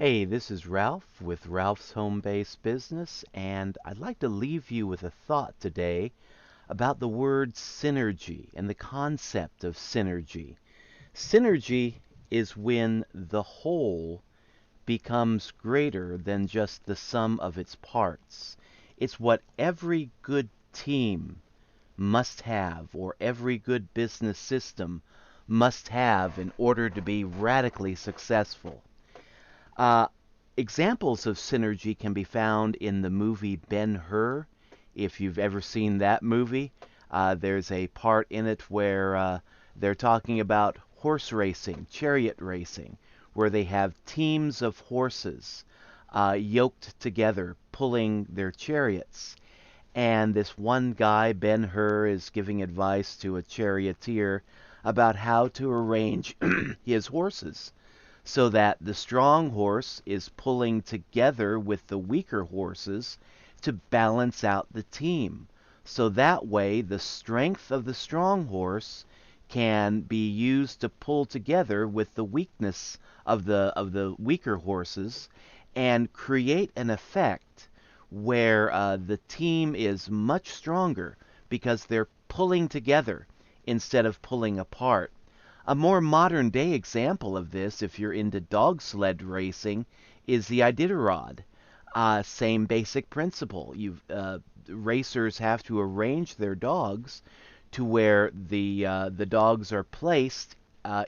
Hey, this is Ralph with Ralph's Home Base Business, and I'd like to leave you with a thought today about the word synergy and the concept of synergy. Synergy is when the whole becomes greater than just the sum of its parts. It's what every good team must have, or every good business system must have in order to be radically successful. Uh, Examples of synergy can be found in the movie Ben-Hur. If you've ever seen that movie, there's a part in it where they're talking about horse racing, chariot racing, where they have teams of horses yoked together pulling their chariots. And this one guy, Ben-Hur, is giving advice to a charioteer about how to arrange his horses so that the strong horse is pulling together with the weaker horses to balance out the team. So that way, the strength of the strong horse can be used to pull together with the weakness of the weaker horses and create an effect where the team is much stronger because they're pulling together instead of pulling apart. A more modern day example of this, if you're into dog sled racing, is the Iditarod. Same basic principle. Racers have to arrange their dogs to where the dogs are placed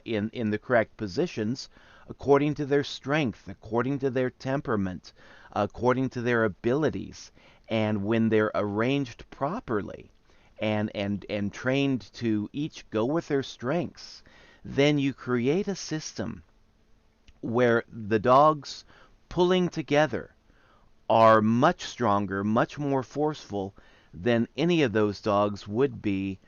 in the correct positions according to their strength, according to their temperament, according to their abilities, and when they're arranged properly and trained to each go with their strengths, then you create a system where the dogs pulling together are much stronger, much more forceful than any of those dogs would be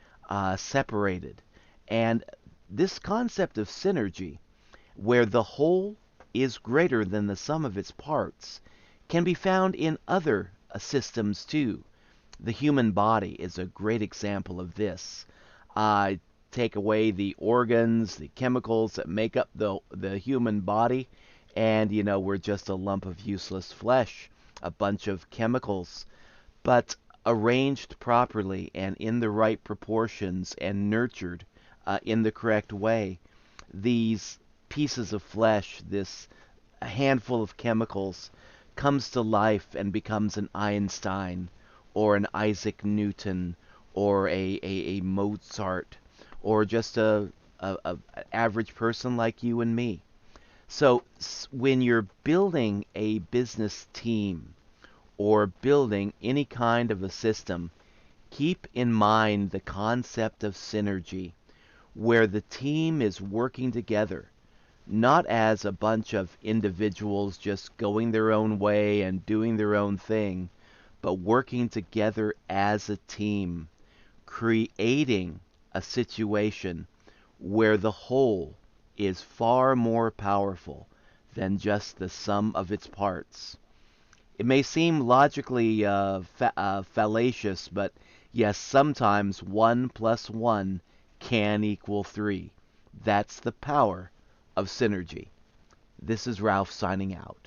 separated. And this concept of synergy, where the whole is greater than the sum of its parts, can be found in other systems too. The human body is a great example of this. Take away the organs, the chemicals that make up the human body, and we're just a lump of useless flesh, a bunch of chemicals. But arranged properly and in the right proportions and nurtured in the correct way, these pieces of flesh, this handful of chemicals, comes to life and becomes an Einstein or an Isaac Newton or a Mozart or just a average person like you and me. So when you're building a business team or building any kind of a system, keep in mind the concept of synergy, where the team is working together, not as a bunch of individuals just going their own way and doing their own thing, but working together as a team, creating a situation where the whole is far more powerful than just the sum of its parts. It may seem logically fallacious, but yes, sometimes 1 plus 1 can equal 3. That's the power of synergy. This is Ralph signing out.